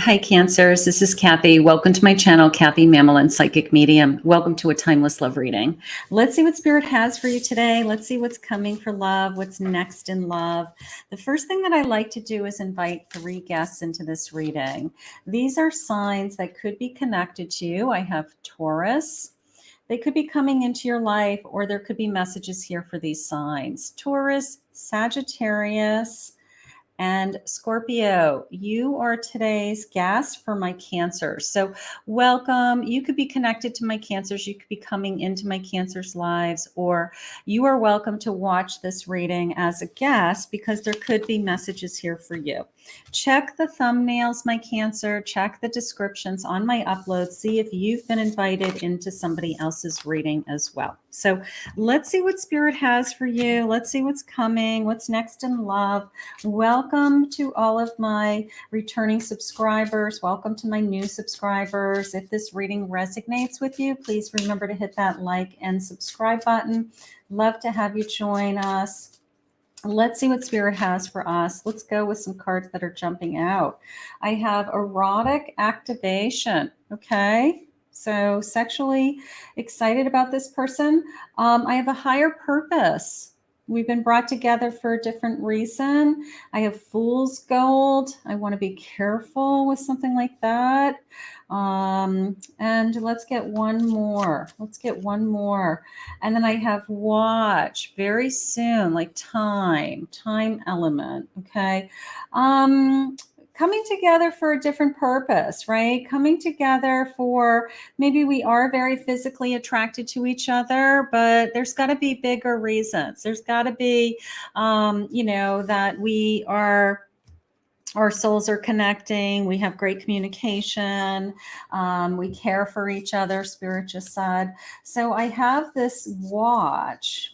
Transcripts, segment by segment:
Hi, Cancers. This is Kathy. Welcome to my channel, Kathy Mamolen, Psychic Medium. Welcome to a timeless love reading. Let's see what Spirit has for you today. Let's see what's coming for love, what's next in love. The first thing that I like to do is invite 3 guests into this reading. These are signs that could be connected to you. I have Taurus. They could be coming into your life, or there could be messages here for these signs. Taurus, Sagittarius, and Scorpio. You are today's guest for my Cancers. So welcome. You could be connected to my Cancers. You could be coming into my Cancers' lives, or you are welcome to watch this reading as a guest because there could be messages here for you. Check the thumbnails, my Cancer. Check the descriptions on my uploads. See if you've been invited into somebody else's reading as well. So let's see what Spirit has for you. Let's see what's coming, what's next in love. Welcome to all of my returning subscribers. Welcome to my new subscribers. If this reading resonates with you, please remember to hit that like and subscribe button. Love to have you join us. Let's see what Spirit has for us. Let's go with some cards that are jumping out. I have erotic activation. Okay. So sexually excited about this person. I have a higher purpose. We've been brought together for a different reason. I have fool's gold. I want to be careful with something like that. And let's get one more. Let's get one more. And then I have watch very soon, like time element. Okay. Coming together for a different purpose, right? Coming together for, maybe we are very physically attracted to each other, but there's got to be bigger reasons. There's got to be, that we are, our souls are connecting. We have great communication. We care for each other, Spirit just said. So I have this watch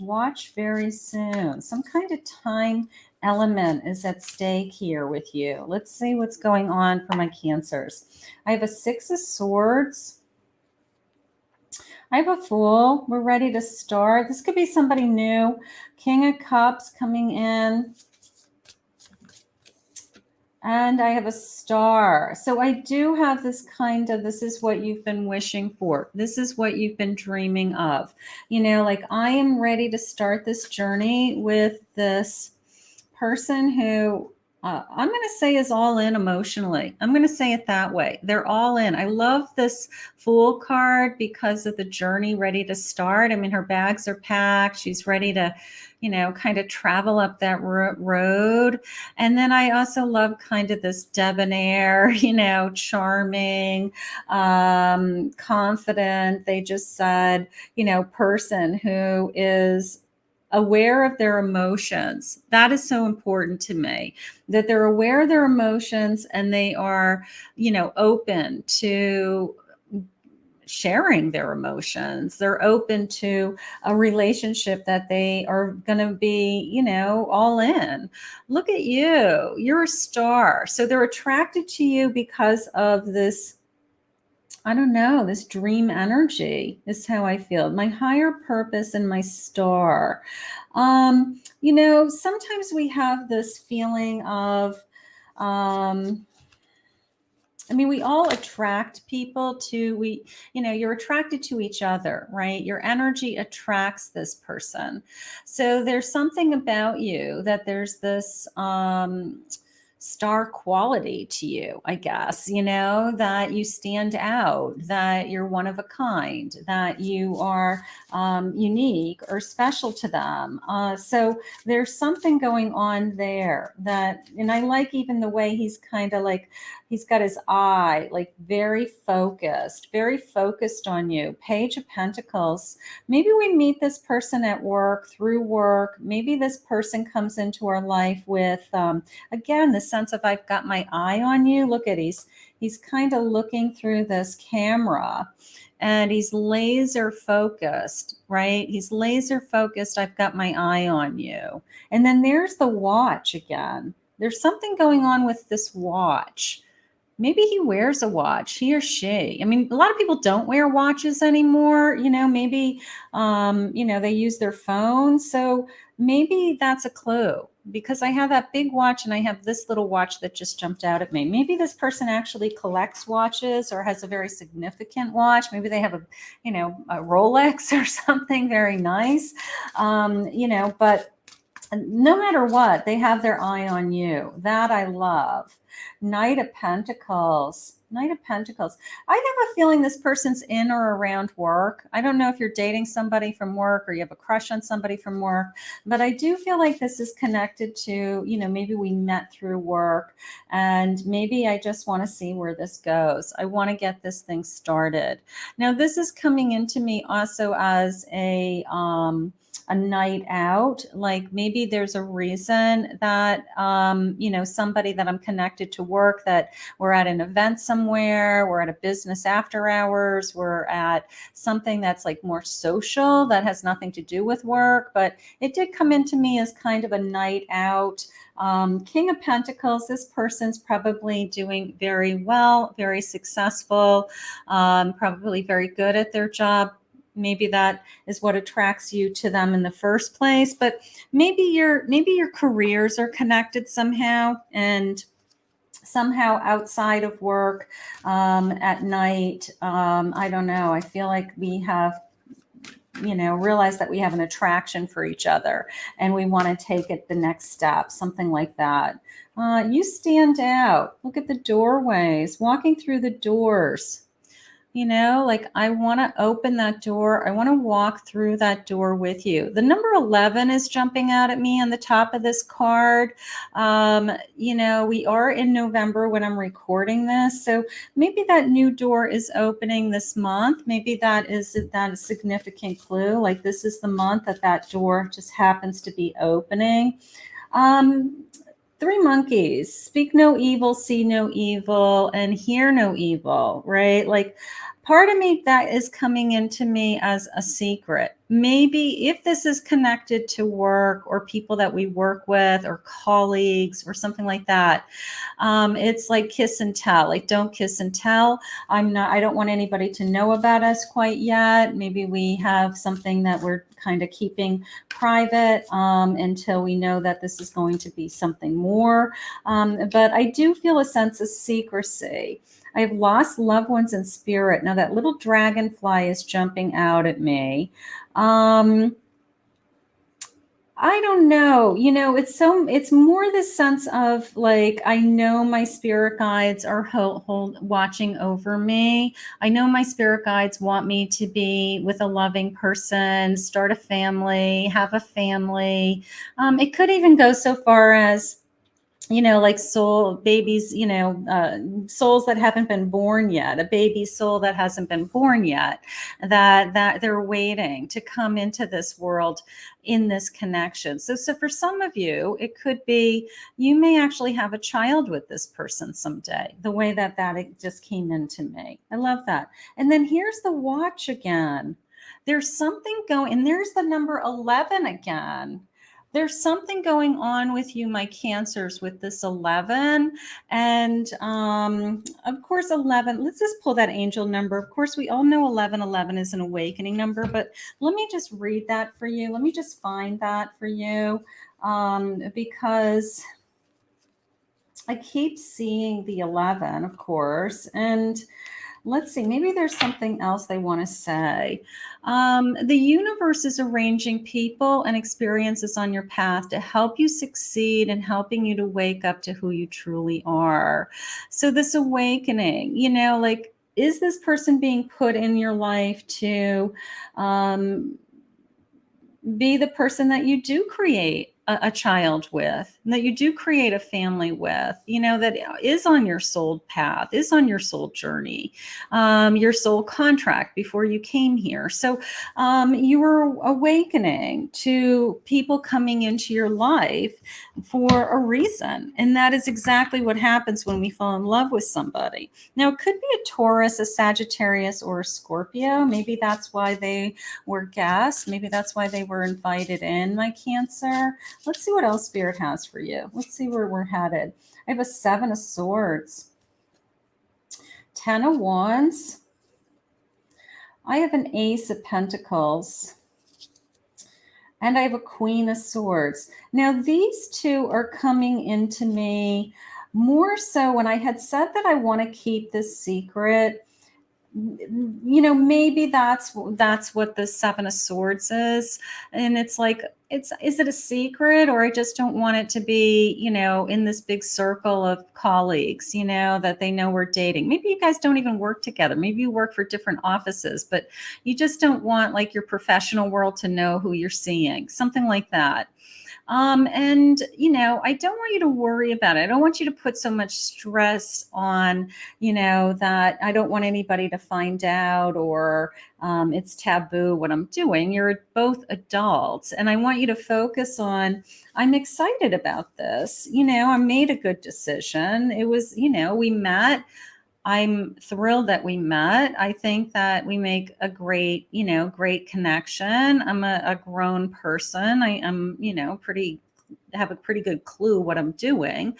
very soon. Some kind of time element is at stake here with you. Let's see what's going on for my Cancers. I have a 6 of Swords. I have a Fool. We're ready to start. This could be somebody new. King of Cups coming in. And I have a Star. So I do have this kind of, this is what you've been wishing for. This is what you've been dreaming of. Like I am ready to start this journey with this person who I'm going to say is all in emotionally. I'm going to say it that way. They're all in. I love this Fool card because of the journey ready to start. I mean, her bags are packed. She's ready to, kind of travel up that road. And then I also love kind of this debonair, charming, confident. They just said, person who is aware of their emotions. That is so important to me, that they're aware of their emotions and they are, open to sharing their emotions. They're open to a relationship that they are going to be, all in. Look at you. You're a Star. So they're attracted to you because of this, I don't know, this dream energy is how I feel. My higher purpose and my Star. Sometimes we have this feeling of, we all attract people to, you're attracted to each other, right? Your energy attracts this person. So there's something about you that there's this, Star quality to you, I guess, that you stand out, that you're one of a kind, that you are unique or special to them. So there's something going on there and I like even the way he's kind of like, he's got his eye like very focused on you. Page of Pentacles. Maybe we meet this person at work, through work. Maybe this person comes into our life with, again, the sense of I've got my eye on you. Look at, he's kind of looking through this camera and he's laser focused, right? He's laser focused. I've got my eye on you. And then there's the watch again. There's something going on with this watch. Maybe he wears a watch, he or she. I mean, a lot of people don't wear watches anymore. Maybe, they use their phone. So maybe that's a clue. because I have that big watch and I have this little watch that just jumped out at me. Maybe this person actually collects watches or has a very significant watch. Maybe they have a Rolex or something very nice, but no matter what, they have their eye on you. That I love. Knight of Pentacles. Knight of Pentacles. I have a feeling this person's in or around work. I don't know if you're dating somebody from work or you have a crush on somebody from work, but I do feel like this is connected to, maybe we met through work and maybe I just want to see where this goes. I want to get this thing started. Now, this is coming into me also as a night out. Like maybe there's a reason that, somebody that I'm connected to work, that we're at an event somewhere, we're at a business after hours, we're at something that's like more social that has nothing to do with work, but it did come into me as kind of a night out. King of Pentacles, this person's probably doing very well, very successful, probably very good at their job. Maybe that is what attracts you to them in the first place, but maybe your careers are connected somehow, and somehow outside of work, at night, I don't know. I feel like we have realize that we have an attraction for each other and we want to take it the next step, something like that. You stand out. Look at the doorways, walking through the doors. Like I want to open that door. I want to walk through that door with you. The number 11 is jumping out at me on the top of this card. We are in November when I'm recording this. So maybe that new door is opening this month. Maybe that is a significant clue. Like this is the month that door just happens to be opening. Three monkeys, speak no evil, see no evil, and hear no evil, right? Like part of me that is coming into me as a secret. Maybe if this is connected to work or people that we work with or colleagues or something like that, it's like kiss and tell. Like don't kiss and tell. I don't want anybody to know about us quite yet. Maybe we have something that we're kind of keeping private until we know that this is going to be something more. But I do feel a sense of secrecy. I have lost loved ones in spirit. Now that little dragonfly is jumping out at me. I don't know. It's more this sense of like, I know my spirit guides are watching over me. I know my spirit guides want me to be with a loving person, start a family, have a family. It could even go so far as, like soul babies, souls that haven't been born yet, a baby soul that hasn't been born yet, that they're waiting to come into this world in this connection. So for some of you, it could be you may actually have a child with this person someday, the way that it just came into me. I love that. And then here's the watch again. There's something going, and there's the number 11 again. There's something going on with you, my Cancers, with this 11. And of course, 11, let's just pull that angel number. Of course, we all know 11 is an awakening number, but let me just read that for you. Let me just find that for you, because I keep seeing the 11, of course. And let's see, maybe there's something else they want to say. The universe is arranging people and experiences on your path to help you succeed and helping you to wake up to who you truly are. So this awakening, like, is this person being put in your life to be the person that you do create a child with, that you do create a family with, that is on your soul path, is on your soul journey, your soul contract before you came here. So you were awakening to people coming into your life for a reason. And that is exactly what happens when we fall in love with somebody. Now, it could be a Taurus, a Sagittarius, or a Scorpio. Maybe that's why they were guests. Maybe that's why they were invited in, my Cancer. Let's see what else Spirit has for you. Let's see where we're headed. I have a 7 of Swords, 10 of Wands. I have an Ace of Pentacles. and I have a Queen of Swords. Now, these two are coming into me more so when I had said that I want to keep this secret. Maybe that's what the Seven of Swords is. And it's like, is it a secret, or I just don't want it to be, in this big circle of colleagues, that they know we're dating. Maybe you guys don't even work together. Maybe you work for different offices, but you just don't want like your professional world to know who you're seeing, something like that. And I don't want you to worry about it. I don't want you to put so much stress on, that I don't want anybody to find out, or it's taboo what I'm doing. You're both adults, and I want you to focus on, I'm excited about this. I made a good decision. It was, we met. I'm thrilled that we met. I think that we make a great, great connection. I'm a grown person. I'm, have a pretty good clue what I'm doing.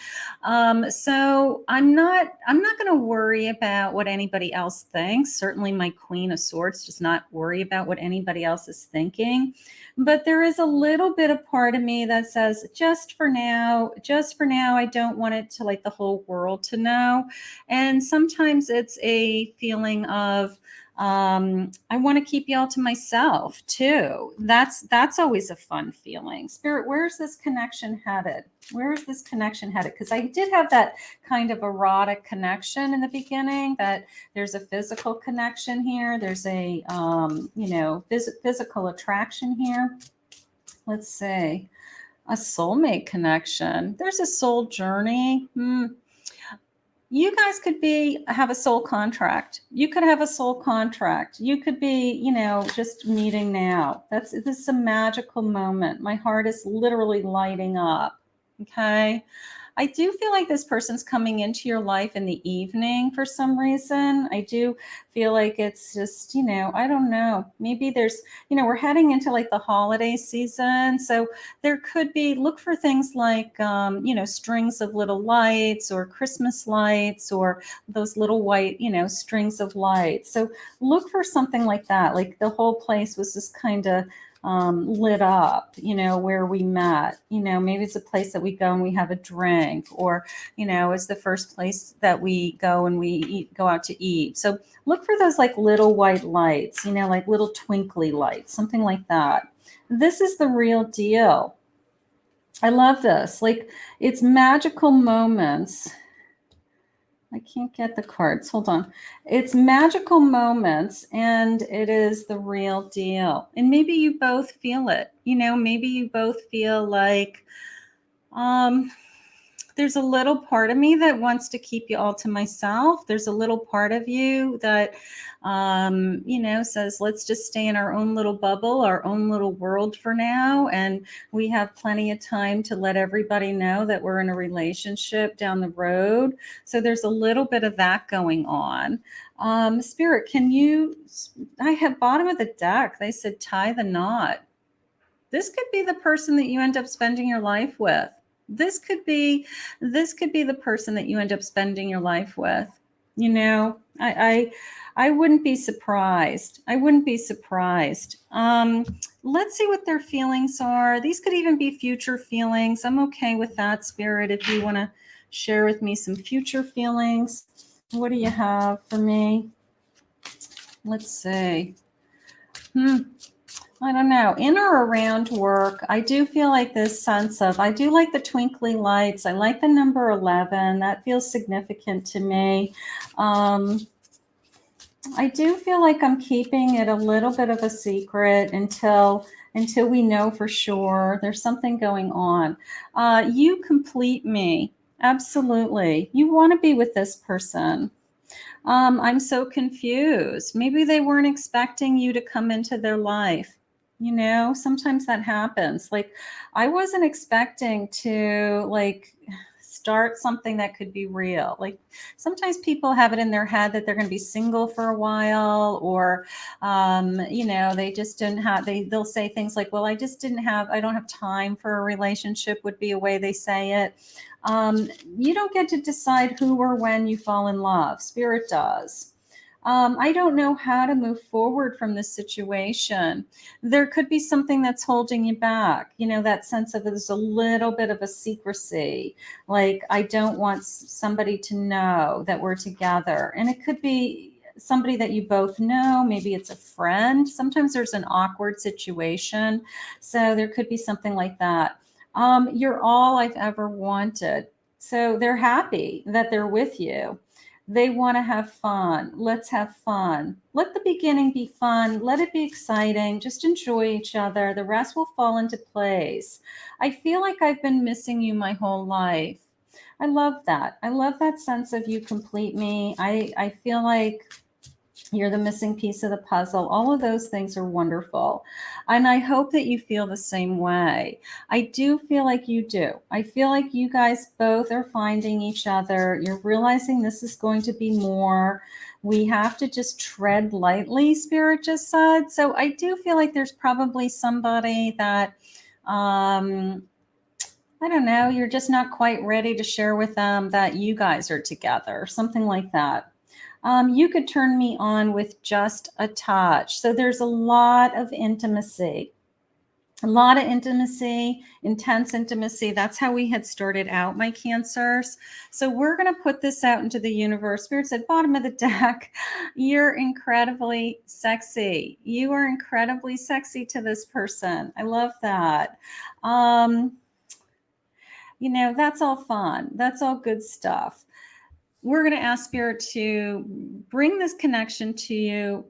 So I'm not going to worry about what anybody else thinks. Certainly my Queen of Swords does not worry about what anybody else is thinking. But there is a little bit of part of me that says, just for now, I don't want it to like the whole world to know. And sometimes it's a feeling of, I want to keep y'all to myself too. That's always a fun feeling. Spirit, where's this connection headed? Where is this connection headed? Because I did have that kind of erotic connection in the beginning, that there's a physical connection here. There's a, physical attraction here. Let's say a soulmate connection. There's a soul journey. You guys could have a soul contract. You could have a soul contract. You could be, just meeting now. This is a magical moment. My heart is literally lighting up. Okay. I do feel like this person's coming into your life in the evening for some reason. I do feel like it's just, I don't know. Maybe there's, we're heading into like the holiday season. So there could be, look for things like, strings of little lights, or Christmas lights, or those little white, strings of lights. So look for something like that. Like the whole place was just kind of lit up, where we met. Maybe it's a place that we go and we have a drink, or, it's the first place that we go and we go out to eat. So look for those like little white lights, like little twinkly lights, something like that. This is the real deal. I love this. Like, it's magical moments. I can't get the cards. Hold on. It's magical moments, and it is the real deal. And maybe you both feel it. Maybe you both feel like there's a little part of me that wants to keep you all to myself. There's a little part of you that, says, let's just stay in our own little bubble, our own little world for now. And we have plenty of time to let everybody know that we're in a relationship down the road. So there's a little bit of that going on. Spirit, I have bottom of the deck. They said, tie the knot. This could be the person that you end up spending your life with. This could be the person that you end up spending your life with. I wouldn't be surprised. Let's see what their feelings are. These could even be future feelings. I'm okay with that, Spirit. If you want to share with me some future feelings, what do you have for me? Let's see. I don't know. In or around work, I do feel like this sense of, I do like the twinkly lights. I like the number 11. That feels significant to me. I do feel like I'm keeping it a little bit of a secret until we know for sure. There's something going on. You complete me. Absolutely. You want to be with this person. I'm so confused. Maybe they weren't expecting you to come into their life. Sometimes that happens. Like, I wasn't expecting to start something that could be real. Like, sometimes people have it in their head that they're going to be single for a while, or, they just didn't have, they'll say things like, well, I don't have time for a relationship, would be a way they say it. You don't get to decide who or when you fall in love. Spirit does. I don't know how to move forward from this situation. There could be something that's holding you back. You know, that sense of there's a little bit of a secrecy. Like, I don't want somebody to know that we're together. And it could be somebody that you both know. Maybe it's a friend. Sometimes there's an awkward situation. So there could be something like that. You're all I've ever wanted. So they're happy that they're with you. They want to have fun. Let's have fun. Let the beginning be fun. Let it be exciting. Just enjoy each other. The rest will fall into place. I feel like I've been missing you my whole life. I love that. I love that sense of you complete me. I feel like you're the missing piece of the puzzle. All of those things are wonderful. And I hope that you feel the same way. I do feel like you do. I feel like you guys both are finding each other. You're realizing this is going to be more. We have to just tread lightly, Spirit just said. So I do feel like there's probably somebody that, I don't know, you're just not quite ready to share with them that you guys are together, something like that. You could turn me on with just a touch. So there's a lot of intimacy, intense intimacy. That's how we had started out, my Cancers. So we're going to put this out into the universe. Spirit said, bottom of the deck, you're incredibly sexy. You are incredibly sexy to this person. I love that. You know, that's all fun. That's all good stuff. We're going to ask Spirit to bring this connection to you,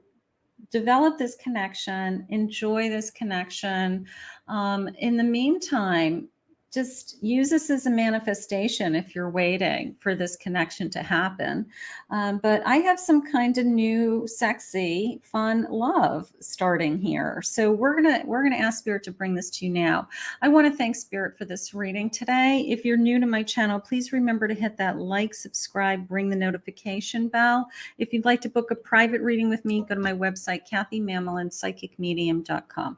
develop this connection, enjoy this connection. In the meantime, just use this as a manifestation if you're waiting for this connection to happen. But I have some kind of new, sexy, fun love starting here. So we're gonna ask Spirit to bring this to you now. I want to thank Spirit for this reading today. If you're new to my channel, please remember to hit that like, subscribe, ring the notification bell. If you'd like to book a private reading with me, go to my website, CathyMamolen, psychicmedium.com.